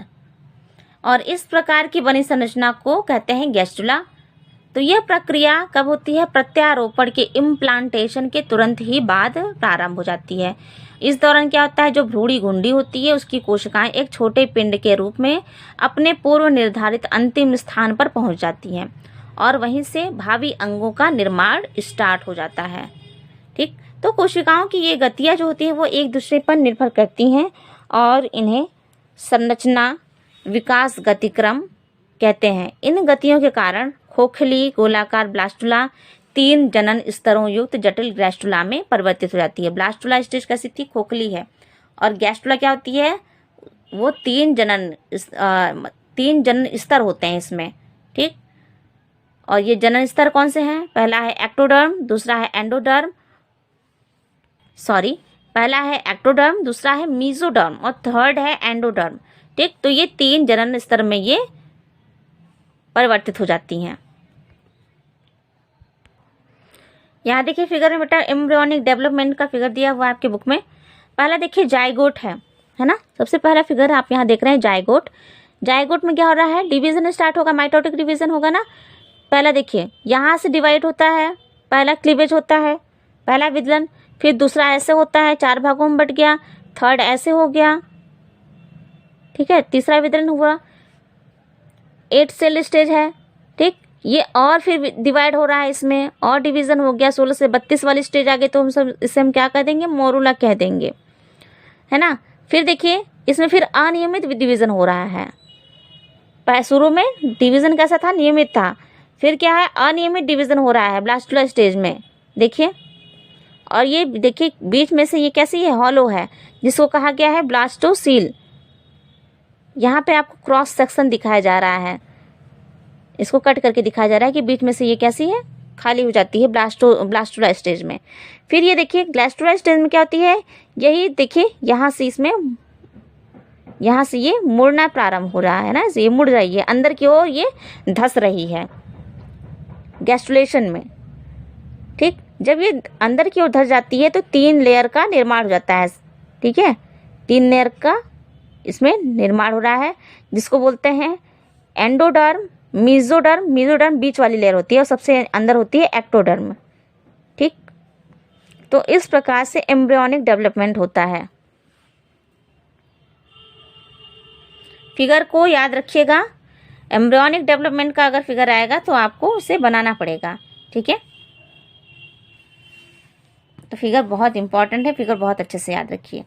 और इस प्रकार की बनी संरचना को कहते हैं गैस्ट्रुला। तो यह प्रक्रिया कब होती है? प्रत्यारोपण के इम्प्लांटेशन के तुरंत ही बाद प्रारंभ हो जाती है। इस दौरान क्या होता है? जो भ्रूणी घुंडी होती है उसकी कोशिकाएं एक छोटे पिंड के रूप में अपने पूर्व निर्धारित अंतिम स्थान पर पहुंच जाती हैं और वहीं से भावी अंगों का निर्माण स्टार्ट हो जाता है। ठीक, तो कोशिकाओं की ये गतियां जो होती हैं वो एक दूसरे पर निर्भर करती हैं और इन्हें संरचना विकास गतिक्रम कहते हैं। इन गतियों के कारण खोखली गोलाकार ब्लास्टुला 3 जनन स्तरों युक्त जटिल गैस्ट्रुला में परिवर्तित हो जाती है। ब्लास्टुला स्टेज कैसी थी? खोखली है। और गैस्ट्रुला क्या होती है? वो 3 जनन स्तर होते हैं इसमें। ठीक, और ये जनन स्तर कौन से हैं? पहला है एक्टोडर्म, दूसरा है एंडोडर्म, पहला है एक्टोडर्म, दूसरा है मीजोडर्म और थर्ड है एंडोडर्म। ठीक, तो ये 3 जनन स्तर में ये परिवर्तित हो जाती हैं। यहाँ देखिए फिगर में बेटा एम्ब्रियोनिक डेवलपमेंट का फिगर दिया हुआ है आपके बुक में। पहला देखिए जाइगोट है ना? सबसे पहला फिगर आप यहाँ देख रहे हैं जाइगोट। जाइगोट में क्या हो रहा है? डिवीजन स्टार्ट होगा, माइटोटिक डिवीजन होगा ना। पहला देखिए यहाँ से डिवाइड होता है, पहला क्लीवेज होता है, पहला विदलन, फिर दूसरा ऐसे होता है, 4 भागों में बट गया, थर्ड ऐसे हो गया, ठीक है, तीसरा विदलन हुआ, 8 सेल स्टेज है। ठीक, ये और फिर डिवाइड हो रहा है, इसमें और डिवीजन हो गया, 16 से 32 वाली स्टेज आ गई, तो हम सब इसे हम क्या कह देंगे? मोरूला कह देंगे, है ना। फिर देखिए इसमें फिर अनियमित डिवीजन हो रहा है। शुरू में डिवीजन कैसा था? नियमित था। फिर क्या है? अनियमित डिवीजन हो रहा है ब्लास्टुला स्टेज में, देखिए। और ये देखिए बीच में से ये कैसी है? हॉलो है, जिसको कहा गया है ब्लास्टोसील। यहाँ पे आपको क्रॉस सेक्शन दिखाया जा रहा है, इसको कट करके दिखाया जा रहा है कि बीच में से ये कैसी है? खाली हो जाती है ब्लास्टुला स्टेज में। फिर ये देखिए ग्लास्टुला स्टेज में क्या होती है? यही देखिए यहाँ से ये मुड़ना प्रारंभ हो रहा है ना, ये मुड़ रही है अंदर की ओर, ये धस रही है गैस्ट्रुलेशन में। ठीक, जब ये अंदर की ओर धस जाती है तो 3 लेयर का निर्माण हो जाता है। ठीक है, 3 लेयर का इसमें निर्माण हो रहा है, जिसको बोलते हैं एंडोडर्म, मीजोडर्म बीच वाली लेयर होती है और सबसे अंदर होती है एक्टोडर्म। ठीक, तो इस प्रकार से एम्ब्रियोनिक डेवलपमेंट होता है। फिगर को याद रखिएगा, एम्ब्रियोनिक डेवलपमेंट का अगर फिगर आएगा तो आपको उसे बनाना पड़ेगा। ठीक है, तो फिगर बहुत इंपॉर्टेंट है, फिगर बहुत अच्छे से याद रखिए।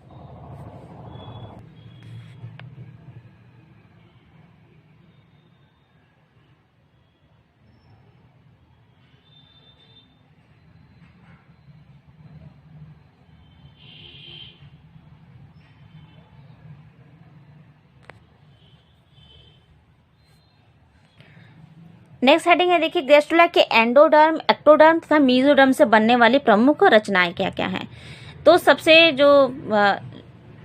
नेक्स्ट हेडिंग है देखिए गैस्ट्रुला के एंडोडर्म, एक्टोडर्म तथा मीजोडर्म से बनने वाली प्रमुख रचनाएं क्या क्या हैं। तो सबसे जो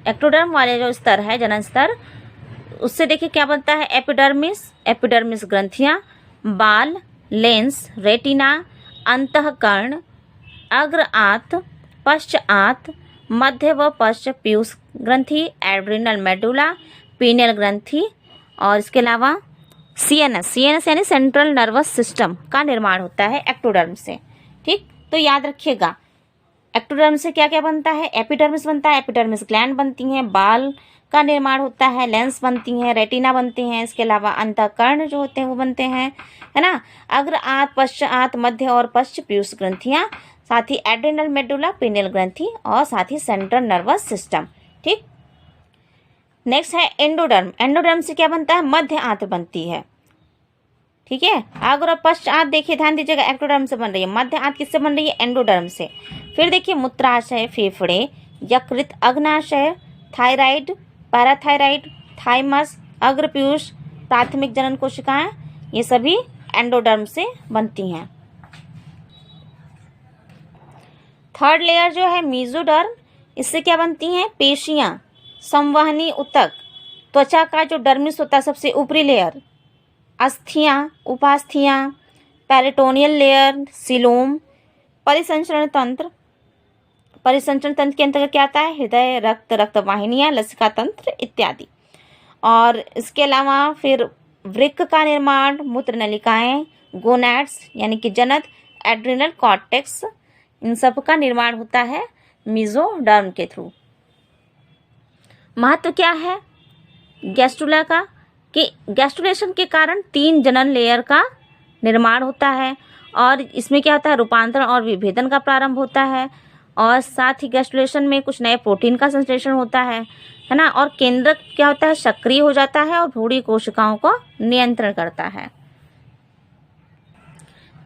एक्टोडर्म वाले जो स्तर है, जनन स्तर, उससे देखिए क्या बनता है? एपिडर्मिस ग्रंथियां, बाल, लेंस, रेटिना, अंतःकर्ण, अग्र आंत, पश्च आंत, मध्य व पश्च पीयूष ग्रंथि, एड्रिनल मेडुला, पीनियल ग्रंथि और इसके अलावा सीएनएस यानी सेंट्रल नर्वस सिस्टम का निर्माण होता है एक्टोडर्म से। ठीक, तो याद रखिएगा एक्टोडर्म से क्या क्या बनता है? एपिडर्मिस बनता है, एपिडर्मिस ग्लैंड बनती हैं, बाल का निर्माण होता है, लेंस बनती हैं, रेटिना बनती हैं, इसके अलावा अंतःकर्ण जो होते हैं वो बनते हैं, है ना। अग्र आंत, पश्च आंत, मध्य और पश्च पीयूष ग्रंथियां, साथ ही एड्रिनल मेडुला, पीनियल ग्रंथि और साथ ही सेंट्रल नर्वस सिस्टम। ठीक, नेक्स्ट है एंडोडर्म। एंडोडर्म से क्या बनता है? मध्य आंत बनती है। ठीक है, अग्र और पश्च आंत देखिए ध्यान दीजिएगा एक्टोडर्म से बन रही है, मध्य आंत किससे बन रही है? एंडोडर्म से। फिर देखिए मूत्राशय, फेफड़े, यकृत, अग्नाशय, थायराइड, पैराथायराइड, थाइमस, अग्रपीयूष, प्राथमिक जनन कोशिकाएं, ये सभी एंडोडर्म से बनती हैं। थर्ड लेयर जो है मीजोडर्म, इससे क्या बनती हैं? पेशियां, संवहनी ऊतक, त्वचा का जो डर्मिस होता है सबसे ऊपरी लेयर, अस्थियां, उपास्थियां, पेरिटोनियल लेयर, सीलोम, परिसंचरण तंत्र। परिसंचरण तंत्र के अंतर्गत क्या आता है? हृदय, रक्त, रक्तवाहिनियां, लसिका तंत्र इत्यादि। और इसके अलावा फिर वृक्क का निर्माण, मूत्र नलिकाएं, गोनैड्स यानी कि जनन, एड्रिनल कॉर्टेक्स, इन सब का निर्माण होता है मेसोडर्म के थ्रू। महत्व क्या है गैस्ट्रुला का? कि गैस्ट्रुलेशन के कारण 3 जनन लेयर का निर्माण होता है और इसमें क्या होता है? रूपांतरण और विभेदन का प्रारंभ होता है और साथ ही गैस्ट्रुलेशन में कुछ नए प्रोटीन का संश्लेषण होता है ना। और केंद्रक क्या होता है? सक्रिय हो जाता है और भ्रूणी कोशिकाओं को नियंत्रण करता है।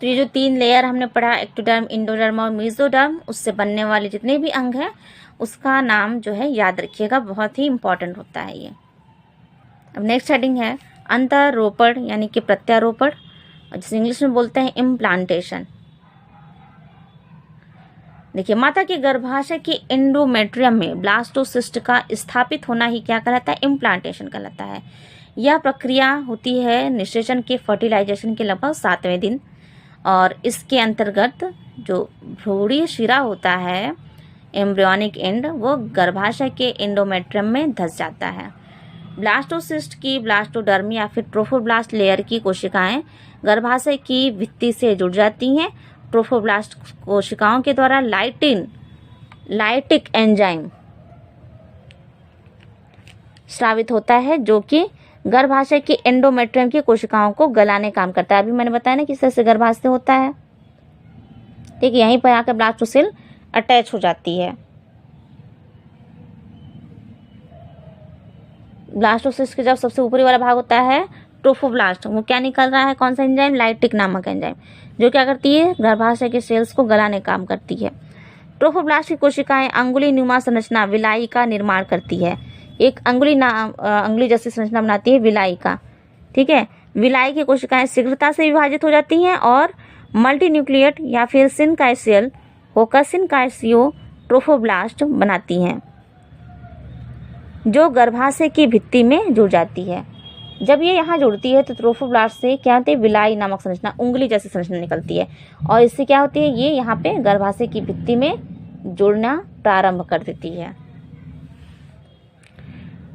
तो ये जो 3 लेयर हमने पढ़ा, एक्टोडर्म, इंडोडर्म और मेसोडर्म, उससे बनने वाले जितने भी अंग हैं उसका नाम जो है याद रखिएगा, बहुत ही इंपॉर्टेंट होता है ये। अब नेक्स्ट हेडिंग है अंतरोपण यानी कि प्रत्यारोपण, जिसे इंग्लिश में बोलते हैं इम्प्लांटेशन। देखिए, माता के गर्भाशय के एंडोमेट्रियम में ब्लास्टोसिस्ट का स्थापित होना ही क्या कहलाता है? इम्प्लांटेशन कहलाता है। यह प्रक्रिया होती है निषेचन के फर्टिलाइजेशन के लगभग 7वें दिन और इसके अंतर्गत जो भ्रूणीय शिरा होता है, एम्ब्रियोनिक एंड, वो गर्भाशय के एंडोमेट्रियम में धंस जाता है। ब्लास्टोसिस्ट की ब्लास्टोडर्म या फिर ट्रोफोब्लास्ट लेयर की कोशिकाएं गर्भाशय की भित्ति से जुड़ जाती हैं। ट्रोफोब्लास्ट कोशिकाओं के द्वारा लाइटिक एंजाइम स्रावित होता है जो कि गर्भाशय के एंडोमेट्रियम की कोशिकाओं को गलाने काम करता है। अभी मैंने बताया ना किस तरह से गर्भाशय होता है, ठीक है। यहीं पर आकर ब्लास्टोसिल अटैच हो जाती है। ब्लास्टोसिस्ट के जब सबसे ऊपरी वाला भाग होता है ट्रोफोब्लास्ट, वो क्या निकल रहा है? कौन सा एंजाइम? लाइटिक नामक एंजाइम, जो क्या करती है? गर्भाशय के सेल्स को गलाने काम करती है। ट्रोफोब्लास्ट की कोशिकाएं अंगुली नुमा संरचना विलाई का निर्माण करती है। एक अंगुली जैसी संरचना बनाती है विलाई का, ठीक है। विलाई की कोशिकाएं शीघ्रता से विभाजित हो जाती हैं और मल्टीन्यूक्लिएट या फिर सिनकाइसियल होकर सिनकाइसियो ट्रोफोब्लास्ट बनाती हैं जो गर्भाशय की भित्ति में जुड़ जाती है। जब ये यहाँ जुड़ती है तो ट्रोफोब्लास्ट से क्या होती है? विलाई नामक संरचना, उंगली जैसी संरचना निकलती है और इससे क्या होती है? ये यहाँ पे गर्भाशय की भित्ति में जुड़ना प्रारंभ कर देती है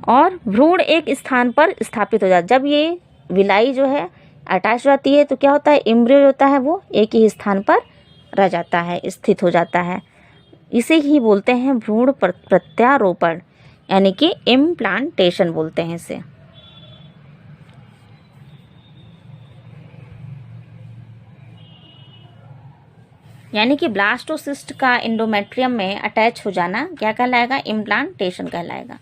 और भ्रूण एक स्थान पर स्थापित हो जाता है। जब ये विलाई जो है अटैच हो जाती है तो क्या होता है? एम्ब्रियो होता है वो एक ही स्थान पर रह जाता है, स्थित हो जाता है। इसे ही बोलते हैं भ्रूण प्रत्यारोपण यानी कि इम्प्लांटेशन बोलते हैं इसे। यानी कि ब्लास्टोसिस्ट का एंडोमेट्रियम में अटैच हो जाना क्या कहलाएगा? इम्प्लांटेशन कहलाएगा।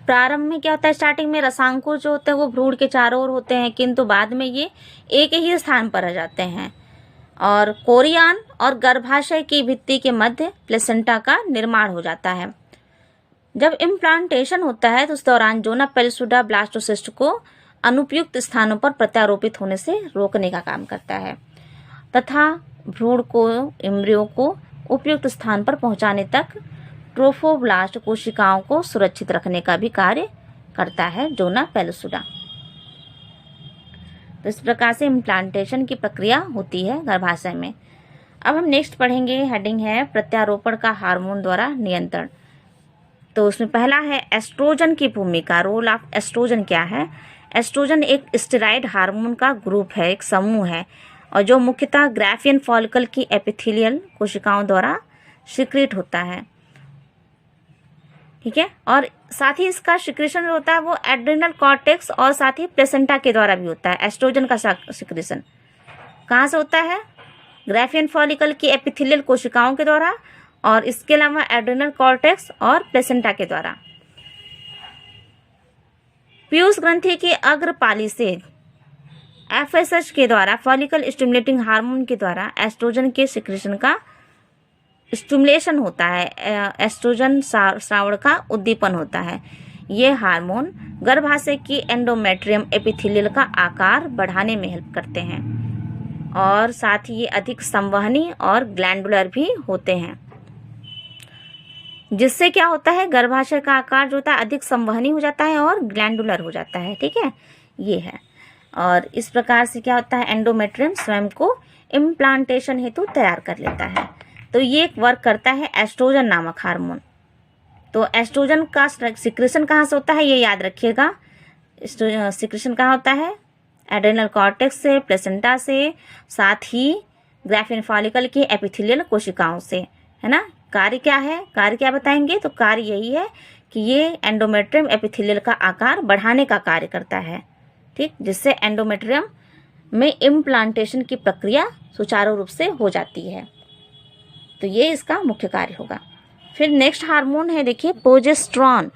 प्रारंभ में क्या होता है? स्टार्टिंग में रसांकुर जो होते हैं वो भ्रूण के चारों ओर होते हैं, किंतु बाद में ये एक ही स्थान पर रह जाते हैं और कोरियन और गर्भाशय की भित्ति के मध्य प्लेसेंटा का निर्माण हो जाता है। जब इम्प्लांटेशन होता है तो उस दौरान जोना पेलसुडा ब्लास्टोसिस्ट को अनुपयुक्त स्थानों पर प्रत्यारोपित होने से रोकने का काम करता है तथा भ्रूण को, एम्ब्रियो को उपयुक्त स्थान पर पहुंचाने तक ट्रोफोब्लास्ट कोशिकाओं को सुरक्षित रखने का भी कार्य करता है जोना पेलसुडा। तो इस प्रकार से इम्प्लांटेशन की प्रक्रिया होती है गर्भाशय में। अब हम नेक्स्ट पढ़ेंगे, हेडिंग है प्रत्यारोपण का हार्मोन द्वारा नियंत्रण। तो उसमें पहला है एस्ट्रोजन की भूमिका। रोल ऑफ एस्ट्रोजन क्या है? एस्ट्रोजन एक स्टेरॉइड हार्मोन का ग्रुप है, एक समूह है और जो मुख्यतः ग्राफियन फॉलिकल की एपिथेलियल कोशिकाओं द्वारा सिक्रीट होता है, ठीक है। और साथ ही इसका सिक्रीशन जो होता है वो एड्रिनल कॉर्टेक्स और साथ ही प्लेसेंटा के द्वारा भी होता है। एस्ट्रोजन का सिक्रीशन कहाँ से होता है? ग्राफियन फॉलिकल की एपिथेलियल कोशिकाओं के द्वारा और इसके अलावा एड्रिनल कॉर्टेक्स और प्लेसेंटा के द्वारा। पीयूष ग्रंथि के अग्रपाली से एफएसएच के द्वारा फॉलिकल स्टिमुलेटिंग हार्मोन के द्वारा एस्ट्रोजन के सिक्रीशन का स्टिमुलेशन होता है, एस्ट्रोजन स्रावण का उद्दीपन होता है। ये हार्मोन गर्भाशय की एंडोमेट्रियम एपिथेलियल का आकार बढ़ाने में हेल्प करते हैं और साथ ही ये अधिक संवहनी और ग्लैंडुलर भी होते हैं, जिससे क्या होता है? गर्भाशय का आकार जो होता है अधिक संवहनी हो जाता है और ग्लैंडुलर हो जाता है, ठीक है। ये है। और इस प्रकार से क्या होता है, एंडोमेट्रियम स्वयं को इम्प्लांटेशन हेतु तैयार कर लेता है। तो ये वर्क करता है एस्ट्रोजन नामक हार्मोन। तो एस्ट्रोजन का सिक्रेशन कहाँ से होता है ये याद रखिएगा। सिक्रेशन कहाँ होता है, एड्रेनल कॉर्टेक्स से, प्लेसेंटा से, साथ ही ग्राफिन फॉलिकल के एपिथेलियल कोशिकाओं से, है ना। कार्य क्या है, कार्य क्या बताएंगे, तो कार्य यही है कि ये एंडोमेट्रियम एपिथेलियल का आकार बढ़ाने का कार्य करता है, ठीक, जिससे एंडोमेट्रियम में इम्प्लांटेशन की प्रक्रिया सुचारू रूप से हो जाती है। तो ये इसका मुख्य कार्य होगा। फिर नेक्स्ट हार्मोन है देखिए प्रोजेस्टेरॉन।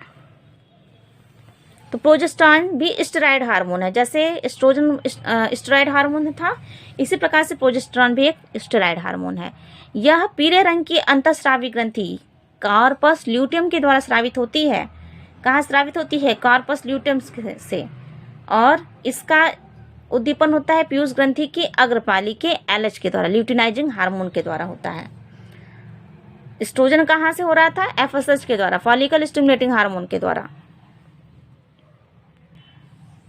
तो प्रोजेस्टेरॉन भी स्टेरॉयड हार्मोन है, जैसे एस्ट्रोजन स्टेरॉयड हार्मोन था, इसी प्रकार से प्रोजेस्टेरॉन भी एक स्टेरॉयड हार्मोन है। यह पीले रंग की अंतःस्रावी ग्रंथि कॉर्पस ल्यूटियम के द्वारा स्रावित होती है। कहाँ स्रावित होती है, कॉर्पस ल्यूटियम से, और इसका उद्दीपन होता है पीयूष ग्रंथि की अग्रपाली के एलएच के द्वारा, ल्यूटिनाइजिंग हार्मोन के द्वारा होता है। एस्ट्रोजन कहाँ से हो रहा था, एफएसएच के द्वारा, फॉलिकल स्टिमुलेटिंग हार्मोन के द्वारा।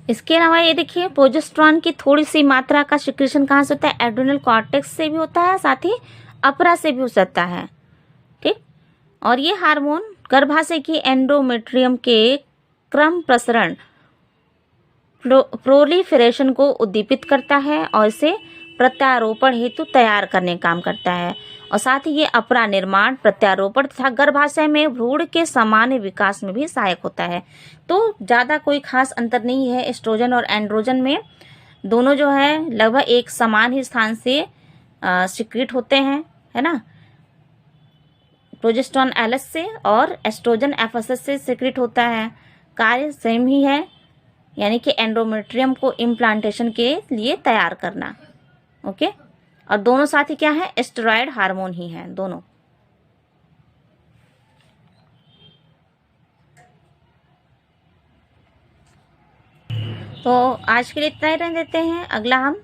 इसके अलावा ये देखिए प्रोजेस्टेरॉन की थोड़ी सी मात्रा का सिक्रेशन कहाँ से होता है, एड्रेनल कॉर्टेक्स से भी होता है, साथ ही अपरा से भी हो सकता है, ठीक। और ये हार्मोन गर्भाशय की एंडोमेट्रियम के क्रम प्रसरण प्रोलिफरेशन को उद्दीपित करता है और इसे प्रत्यारोपण हेतु तैयार करने का काम करता है, और साथ ही ये अपरा निर्माण, प्रत्यारोपण तथा गर्भाशय में भ्रूण के सामान्य विकास में भी सहायक होता है। तो ज़्यादा कोई खास अंतर नहीं है एस्ट्रोजन और एंड्रोजन में, दोनों जो है लगभग एक समान ही स्थान से सिक्रीट होते हैं, है ना। प्रोजेस्टेरॉन एलएच से और एस्ट्रोजन एफएसएच से सिक्रीट होता है, कार्य सेम ही है, यानी कि एंडोमेट्रियम को इम्प्लांटेशन के लिए तैयार करना, ओके। और दोनों साथ ही क्या है, स्टेरॉयड हार्मोन ही हैं दोनों। तो आज के लिए इतना ही रहने देते हैं, अगला हम